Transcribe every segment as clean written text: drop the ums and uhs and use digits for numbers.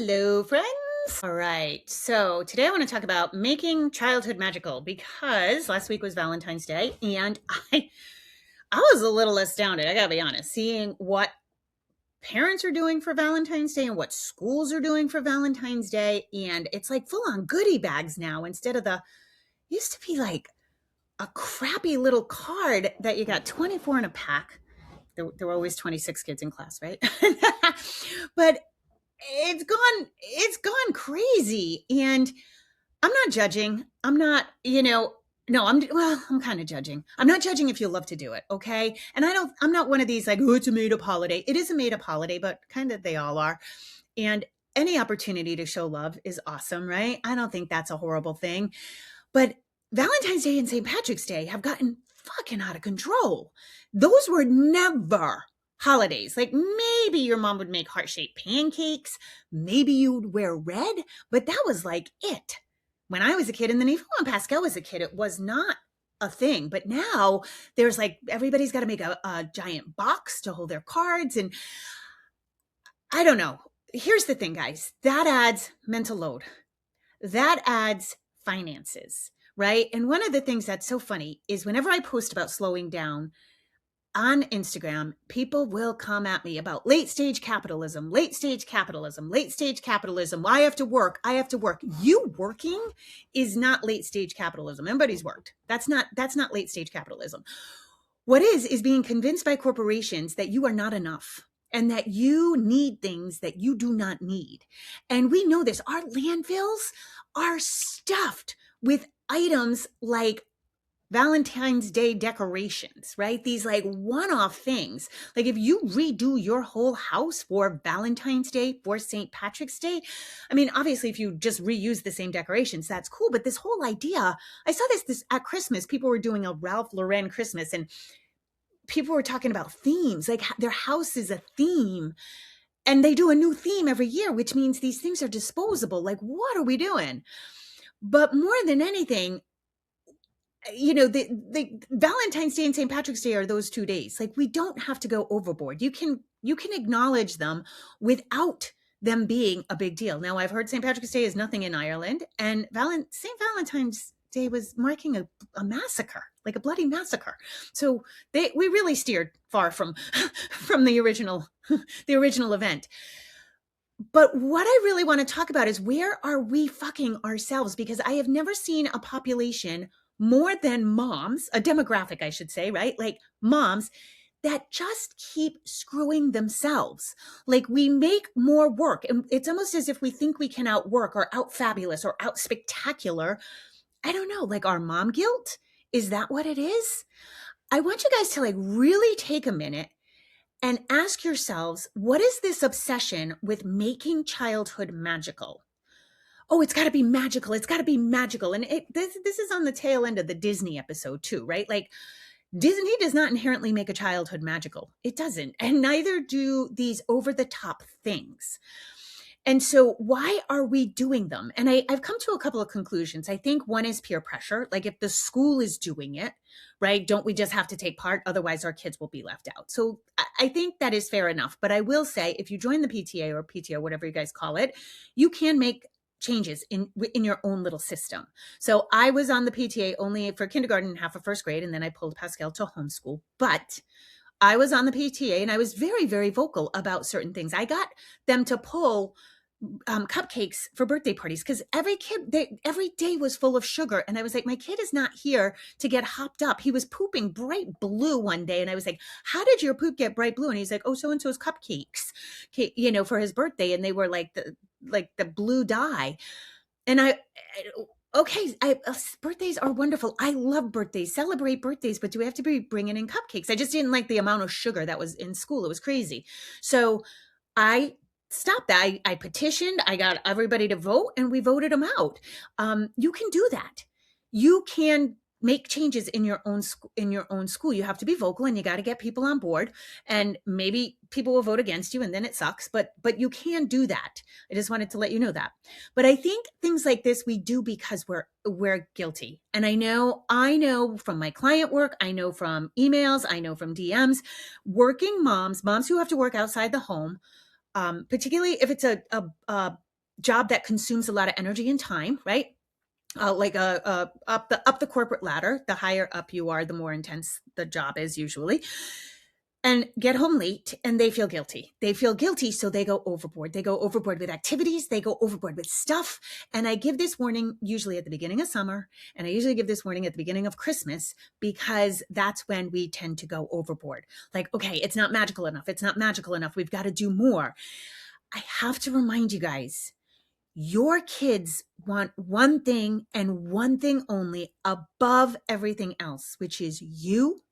Hello, friends. All right. So today I want to talk about making childhood magical because last week was Valentine's Day and I was a little astounded, I gotta be honest, seeing what parents are doing for Valentine's Day and what schools are doing for Valentine's Day. And it's like full on goodie bags now instead of the used to be like a crappy little card that you got 24 in a pack. There were always 26 kids in class, right? But it's gone crazy, and I'm not judging. I'm not, no, I'm kind of judging. I'm not judging if you love to do it, okay? And I'm not one of these like, oh, it's a made up holiday. It is a made up holiday, but kind of they all are. And any opportunity to show love is awesome, right? I don't think that's a horrible thing. But Valentine's Day and St. Patrick's Day have gotten fucking out of control. Those were never holidays. Like maybe your mom would make heart-shaped pancakes, maybe you'd wear red, but that was like it. When I was a kid, and then even when Pascal was a kid, it was not a thing. But now there's like everybody's got to make a giant box to hold their cards. And I don't know. Here's the thing, guys, that adds mental load, that adds finances, right? And one of the things that's so funny is whenever I post about slowing down on Instagram, people will come at me about late stage capitalism, late stage capitalism, late stage capitalism. I have to work. I have to work. You working is not late stage capitalism. Everybody's worked. That's not late stage capitalism. What is being convinced by corporations that you are not enough and that you need things that you do not need. And we know this. Our landfills are stuffed with items like Valentine's Day decorations, right? These like one-off things. Like if you redo your whole house for Valentine's Day, for St. Patrick's Day, I mean, obviously if you just reuse the same decorations, that's cool. But this whole idea, I saw this at Christmas, people were doing a Ralph Lauren Christmas and people were talking about themes, like their house is a theme. And they do a new theme every year, which means these things are disposable. Like, what are we doing? But more than anything, the Valentine's Day and St. Patrick's Day are those 2 days. Like we don't have to go overboard. You can acknowledge them without them being a big deal. Now I've heard St. Patrick's Day is nothing in Ireland, and St. Valentine's Day was marking a massacre, like a bloody massacre. So we really steered far from from the original event. But what I really want to talk about is where are we fucking ourselves? Because I have never seen a population more than moms, a demographic, I should say, right? Like moms that just keep screwing themselves. Like we make more work. And it's almost as if we think we can outwork or out fabulous or out spectacular. I don't know, like our mom guilt. Is that what it is? I want you guys to like really take a minute and ask yourselves, what is this obsession with making childhood magical? Oh, it's got to be magical. It's got to be magical. And this is on the tail end of the Disney episode too, right? Like Disney does not inherently make a childhood magical. It doesn't. And neither do these over the top things. And so why are we doing them? And I've come to a couple of conclusions. I think one is peer pressure. Like if the school is doing it, right, don't we just have to take part? Otherwise our kids will be left out. So I think that is fair enough. But I will say, if you join the PTA or PTO, whatever you guys call it, you can make changes in your own little system. So I was on the PTA only for kindergarten and half of first grade, and then I pulled Pascal to homeschool. But I was on the PTA and I was very, very vocal about certain things. I got them to pull cupcakes for birthday parties because every day was full of sugar. And I was like, my kid is not here to get hopped up. He was pooping bright blue one day. And I was like, how did your poop get bright blue? And he's like, oh, so-and-so's cupcakes, for his birthday. And they were like the blue dye. And okay, birthdays are wonderful. I love birthdays, celebrate birthdays, but do we have to be bringing in cupcakes? I just didn't like the amount of sugar that was in school. It was crazy. So I stopped that. I petitioned, I got everybody to vote, and we voted them out. You can do that. You can make changes in your own school. You have to be vocal and you got to get people on board, and maybe people will vote against you and then it sucks, but you can do that. I just wanted to let you know that. But I think things like this we do because we're guilty. And I know from my client work, I know from emails, I know from DMs, working moms who have to work outside the home, particularly if it's a job that consumes a lot of energy and time, right? Up the corporate ladder, the higher up you are, the more intense the job is usually, and get home late and they feel guilty. They feel guilty, so they go overboard. They go overboard with activities, they go overboard with stuff. And I give this warning usually at the beginning of summer, and I usually give this warning at the beginning of Christmas, because that's when we tend to go overboard. Like, okay, it's not magical enough. It's not magical enough. We've got to do more. I have to remind you guys, your kids want one thing and one thing only above everything else, which is you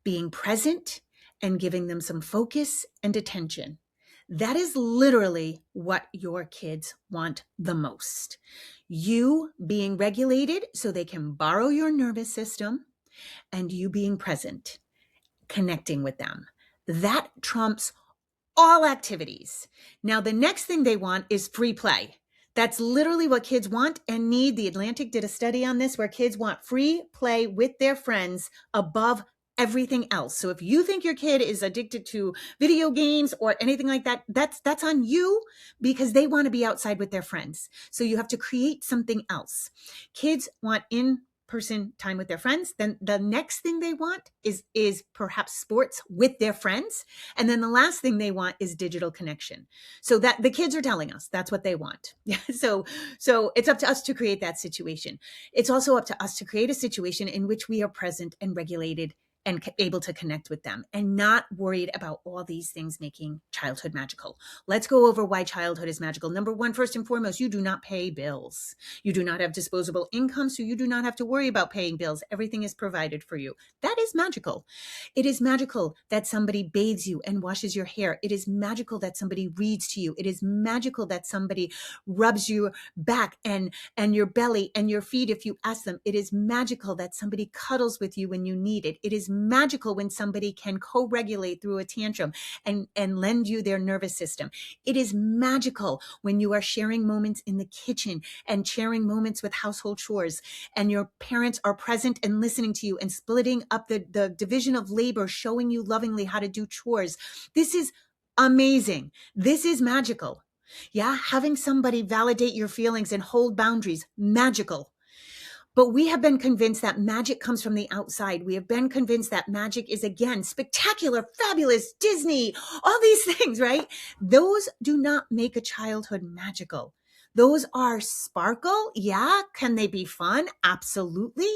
being present and giving them some focus and attention. That is literally what your kids want the most. You being regulated so they can borrow your nervous system, and you being present, connecting with them. That trumps all activities. Now, the next thing they want is free play. That's literally what kids want and need. The Atlantic did a study on this, where kids want free play with their friends above everything else. So if you think your kid is addicted to video games or anything like that, that's on you, because they want to be outside with their friends. So you have to create something else. Kids want in-person time with their friends. Then the next thing they want is perhaps sports with their friends. And then the last thing they want is digital connection. So that the kids are telling us that's what they want. Yeah. So it's up to us to create that situation. It's also up to us to create a situation in which we are present and regulated and able to connect with them, and not worried about all these things making childhood magical. Let's go over why childhood is magical. Number one, first and foremost, you do not pay bills. You do not have disposable income, so you do not have to worry about paying bills. Everything is provided for you. That is magical. It is magical that somebody bathes you and washes your hair. It is magical that somebody reads to you. It is magical that somebody rubs your back and your belly and your feet if you ask them. It is magical that somebody cuddles with you when you need it. It is magical when somebody can co-regulate through a tantrum and lend you their nervous system. It is magical when you are sharing moments in the kitchen and sharing moments with household chores, and your parents are present and listening to you and splitting up the division of labor, showing you lovingly how to do chores. This is amazing. This is magical. Yeah, having somebody validate your feelings and hold boundaries, magical. But we have been convinced that magic comes from the outside. We have been convinced that magic is, again, spectacular, fabulous, Disney, all these things, right? Those do not make a childhood magical. Those are sparkle. Yeah. Can they be fun? Absolutely.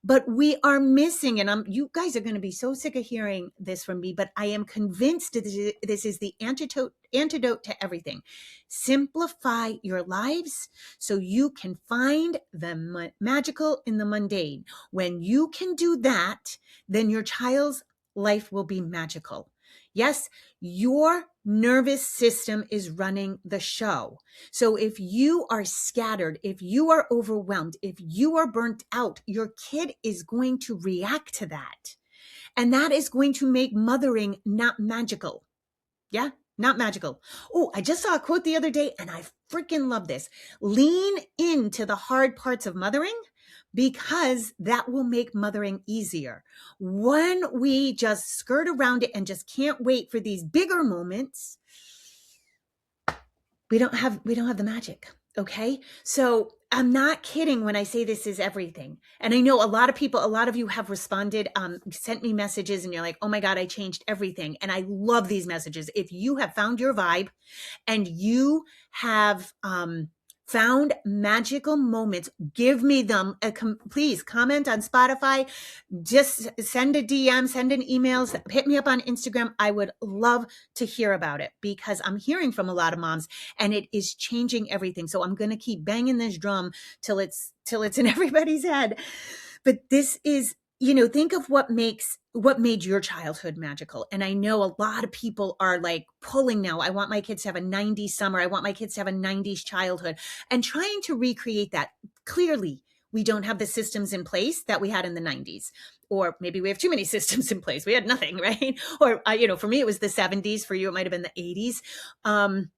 But we are missing, and you guys are going to be so sick of hearing this from me, but I am convinced this is the antidote to everything. Simplify your lives so you can find the magical in the mundane. When you can do that, then your child's life will be magical. Yes, your nervous system is running the show. So if you are scattered, if you are overwhelmed, if you are burnt out, your kid is going to react to that. And that is going to make mothering not magical. Yeah, not magical. Oh, I just saw a quote the other day and I freaking love this. Lean into the hard parts of mothering, because that will make mothering easier. When we just skirt around it and just can't wait for these bigger moments, we don't have the magic. Okay. So I'm not kidding when I say this is everything. And I know a lot of you have responded, sent me messages, and you're like, oh my God, I changed everything. And I love these messages. If you have found your vibe and you have, found magical moments, give me them. Please comment on Spotify. Just send a DM, send an email, hit me up on Instagram. I would love to hear about it, because I'm hearing from a lot of moms and it is changing everything. So I'm going to keep banging this drum till it's in everybody's head. But this is, think of what made your childhood magical. And I know a lot of people are like pulling now. I want my kids to have a 90s summer. I want my kids to have a 90s childhood, and trying to recreate that. Clearly, we don't have the systems in place that we had in the 90s. Or maybe we have too many systems in place. We had nothing, right? Or, for me, it was the 70s. For you, it might have been the 80s.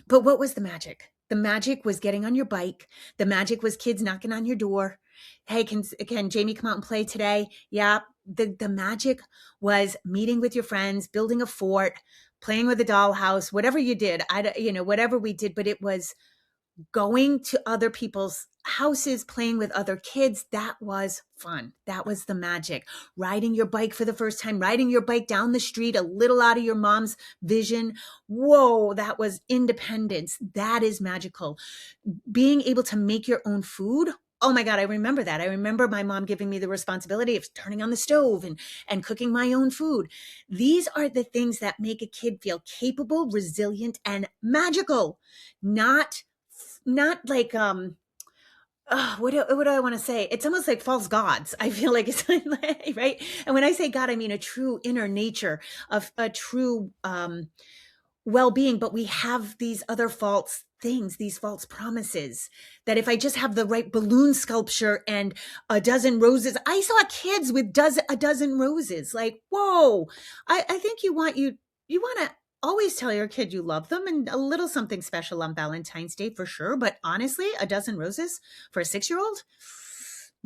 But what was the magic? The magic was getting on your bike. The magic was kids knocking on your door. Hey, can Jamie come out and play today? Yeah. The magic was meeting with your friends, building a fort, playing with a dollhouse, whatever you did. Whatever we did, but it was going to other people's houses, playing with other kids, that was fun. That was the magic. Riding your bike for the first time, riding your bike down the street, a little out of your mom's vision. Whoa, that was independence. That is magical. Being able to make your own food. Oh my God, I remember that. I remember my mom giving me the responsibility of turning on the stove and cooking my own food. These are the things that make a kid feel capable, resilient, and magical. Not like what do I want to say? It's almost like false gods. I feel like it's like, right. And when I say God, I mean a true inner nature of a true well-being. But we have these other false things, these false promises that if I just have the right balloon sculpture and a dozen roses, I saw kids with a dozen roses. Like, whoa! I think you want to always tell your kid you love them and a little something special on Valentine's Day for sure. But honestly, a dozen roses for a 6-year-old,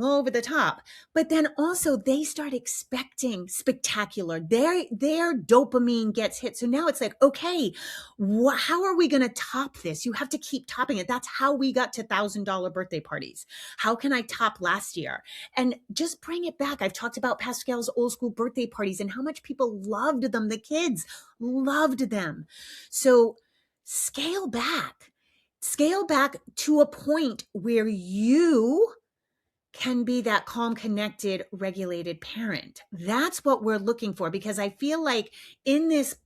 over the top. But then also they start expecting spectacular. Their dopamine gets hit. So now it's like, okay, how are we going to top this? You have to keep topping it. That's how we got to $1,000 birthday parties. How can I top last year? And just bring it back. I've talked about Pascal's old school birthday parties and how much people loved them. The kids loved them. So scale back to a point where you can be that calm, connected, regulated parent. That's what we're looking for, because I feel like in this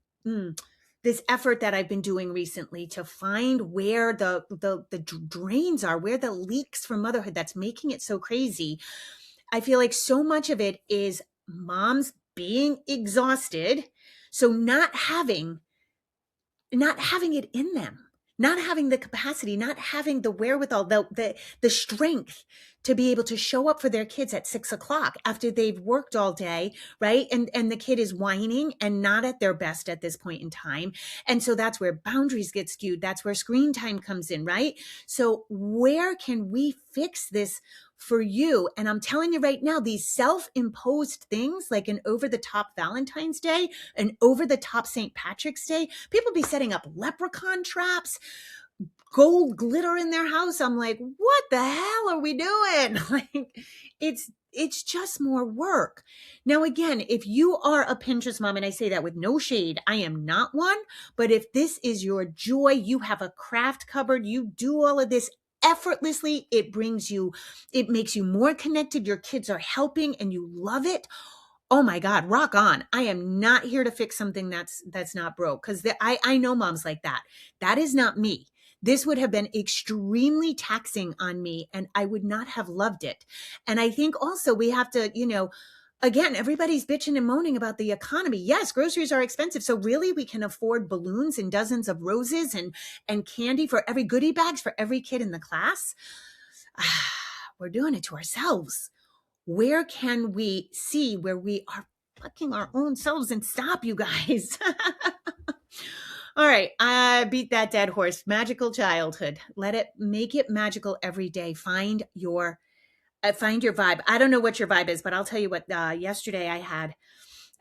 effort that I've been doing recently to find where the drains are, where the leaks from motherhood that's making it so crazy, I feel like so much of it is moms being exhausted, so not having it in them, not having the capacity, not having the wherewithal, the strength to be able to show up for their kids at 6 o'clock after they've worked all day, right? And the kid is whining and not at their best at this point in time. And so that's where boundaries get skewed. That's where screen time comes in, right? So where can we fix this for you? And I'm telling you right now, these self-imposed things like an over-the-top Valentine's Day, an over-the-top St. Patrick's Day, people be setting up leprechaun traps, gold glitter in their house. I'm like, what the hell are we doing? Like, it's just more work. Now, again, if you are a Pinterest mom, and I say that with no shade, I am not one, but if this is your joy, you have a craft cupboard, you do all of this effortlessly, it makes you more connected, your kids are helping and you love it. Oh my God, rock on. I am not here to fix something that's not broke, because I know moms like that. That is not me. This would have been extremely taxing on me and I would not have loved it. And I think also we have to, again, everybody's bitching and moaning about the economy. Yes, groceries are expensive. So really we can afford balloons and dozens of roses and candy for every goodie bags for every kid in the class. We're doing it to ourselves. Where can we see where we are fucking our own selves and stop, you guys? All right, I beat that dead horse. Magical childhood. Make it magical every day. Find your vibe. I don't know what your vibe is, but I'll tell you what, yesterday I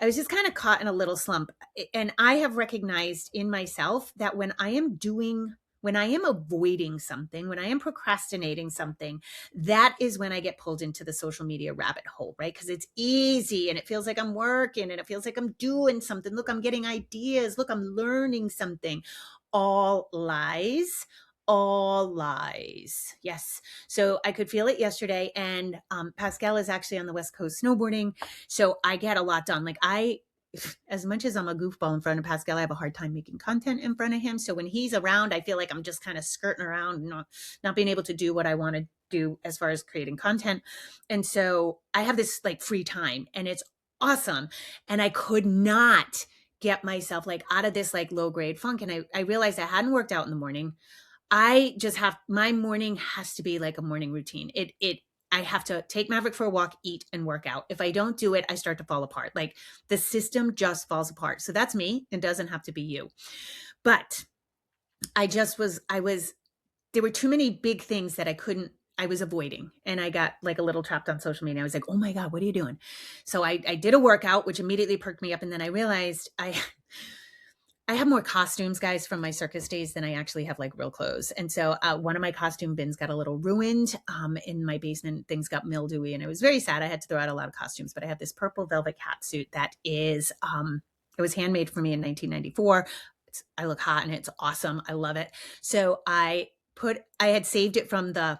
was just kind of caught in a little slump. And I have recognized in myself that when I am avoiding something, when I am procrastinating something, that is when I get pulled into the social media rabbit hole, right? Because it's easy and it feels like I'm working and it feels like I'm doing something. Look, I'm getting ideas. Look, I'm learning something. All lies. All lies. Yes. So I could feel it yesterday. And Pascal is actually on the West Coast snowboarding. So I get a lot done. Like as much as I'm a goofball in front of Pascal, I have a hard time making content in front of him. So when he's around, I feel like I'm just kind of skirting around, not being able to do what I want to do as far as creating content. And so I have this like free time and it's awesome. And I could not get myself like out of this like low grade funk. And I realized I hadn't worked out in the morning. My morning has to be like a morning routine. I have to take Maverick for a walk, eat, and work out. If I don't do it, I start to fall apart. Like the system just falls apart. So that's me. It doesn't have to be you. But there were too many big things that I was avoiding. And I got like a little trapped on social media. I was like, oh my God, what are you doing? So I did a workout, which immediately perked me up. And then I realized I I have more costumes, guys, from my circus days than I actually have like real clothes. And so one of my costume bins got a little ruined in my basement. Things got mildewy and it was very sad. I had to throw out a lot of costumes, but I have this purple velvet cat suit that is, it was handmade for me in 1994. I look hot and it's awesome. I love it. So I had saved it from the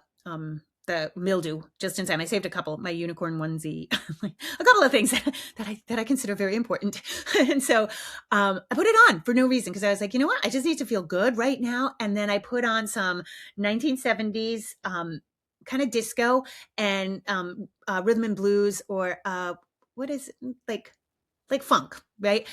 mildew just in time. I saved a couple, my unicorn onesie, a couple of things that I consider very important. And so I put it on for no reason because I was like, you know what? I just need to feel good right now. And then I put on some 1970s kind of disco and rhythm and blues or what is it? Like funk, right?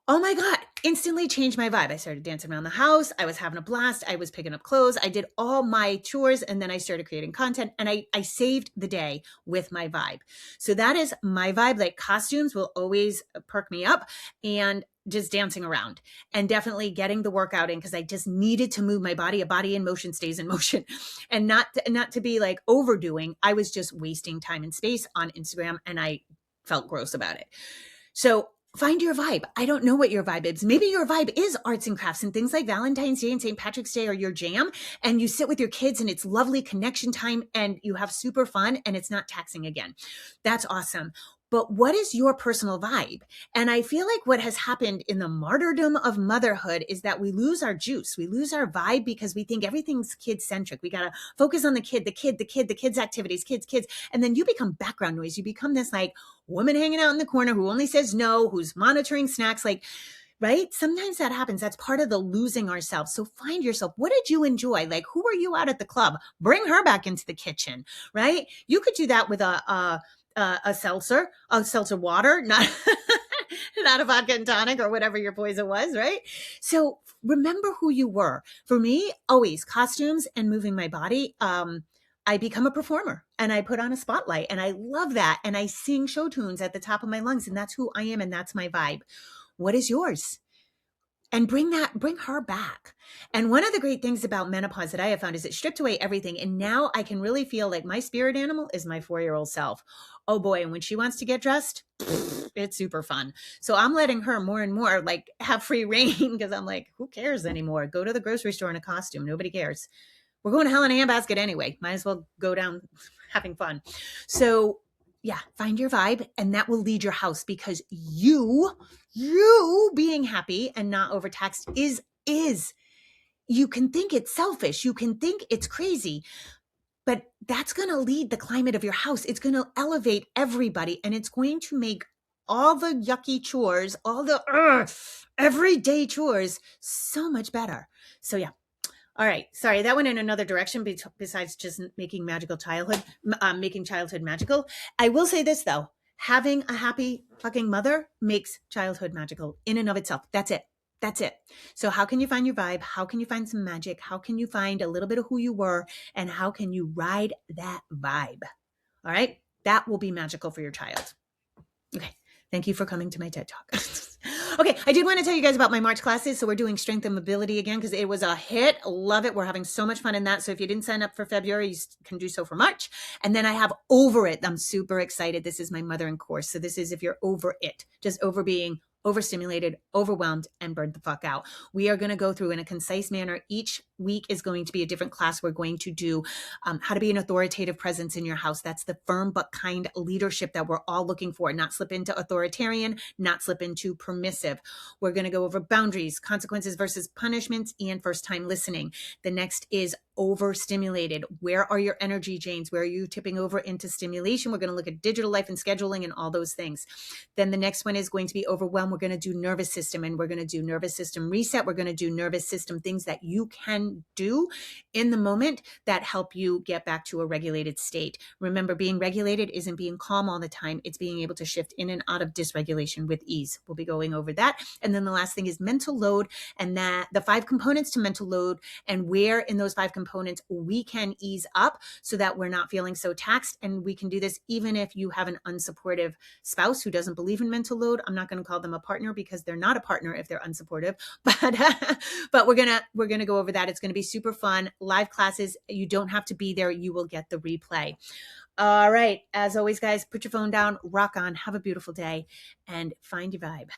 Oh my God, instantly changed my vibe. I started dancing around the house. I was having a blast. I was picking up clothes. I did all my chores and then I started creating content and I saved the day with my vibe. So that is my vibe. Like costumes will always perk me up and just dancing around and definitely getting the workout in because I just needed to move my body. A body in motion stays in motion and not to be like overdoing. I was just wasting time and space on Instagram and I felt gross about it. So find your vibe. I don't know what your vibe is. Maybe your vibe is arts and crafts and things like Valentine's Day and St. Patrick's Day are your jam. And you sit with your kids and it's lovely connection time and you have super fun and it's not taxing again. That's awesome. But what is your personal vibe? And I feel like what has happened in the martyrdom of motherhood is that we lose our juice. We lose our vibe because we think everything's kid-centric. We got to focus on the kids' activities, kids. And then you become background noise. You become this like woman hanging out in the corner who only says no, who's monitoring snacks, like, right? Sometimes that happens. That's part of the losing ourselves. So find yourself. What did you enjoy? Like, who were you out at the club? Bring her back into the kitchen, right? You could do that with a seltzer water, not a vodka and tonic or whatever your poison was, right? So remember who you were. For me, always costumes and moving my body. I become a performer and I put on a spotlight and I love that. And I sing show tunes at the top of my lungs and that's who I am and that's my vibe. What is yours? And bring her back. And one of the great things about menopause that I have found is it stripped away everything. And now I can really feel like my spirit animal is my 4-year-old self. Oh boy. And when she wants to get dressed, it's super fun. So I'm letting her more and more like have free reign because I'm like, who cares anymore? Go to the grocery store in a costume. Nobody cares. We're going to hell in a handbasket anyway. Might as well go down having fun. So yeah, find your vibe and that will lead your house because you being happy and not overtaxed is, you can think it's selfish. You can think it's crazy, but that's going to lead the climate of your house. It's going to elevate everybody and it's going to make all the yucky chores, all the everyday chores so much better. So yeah. All right. Sorry, that went in another direction besides just making making childhood magical. I will say this though, having a happy fucking mother makes childhood magical in and of itself. That's it. So how can you find your vibe? How can you find some magic? How can you find a little bit of who you were? And how can you ride that vibe? All right. That will be magical for your child. Okay. Thank you for coming to my TED Talk. Okay, I did want to tell you guys about my March classes. So we're doing strength and mobility again because it was a hit. Love it. We're having so much fun in that. So if you didn't sign up for February, you can do so for March. And then I have Over It. I'm super excited. This is my mothering course. So this is if you're over it, just over being overstimulated, overwhelmed, and burned the fuck out. We are going to go through in a concise manner. Each week is going to be a different class. We're going to do how to be an authoritative presence in your house. That's the firm but kind leadership that we're all looking for. Not slip into authoritarian, not slip into permissive. We're going to go over boundaries, consequences versus punishments, and first time listening. The next is overstimulated. Where are your energy drains? Where are you tipping over into stimulation? We're going to look at digital life and scheduling and all those things. Then the next one is going to be overwhelmed. We're going to do nervous system and we're going to do nervous system reset. We're going to do nervous system things that you can do in the moment that help you get back to a regulated state. Remember, being regulated isn't being calm all the time. It's being able to shift in and out of dysregulation with ease. We'll be going over that. And then the last thing is mental load and that the 5 components to mental load and where in those 5 components we can ease up so that we're not feeling so taxed. And we can do this even if you have an unsupportive spouse who doesn't believe in mental load. I'm not going to call them a partner because they're not a partner if they're unsupportive, but we're going to go over that. It's going to be super fun. Live classes. You don't have to be there. You will get the replay. All right. As always, guys, put your phone down, rock on, have a beautiful day, and find your vibe.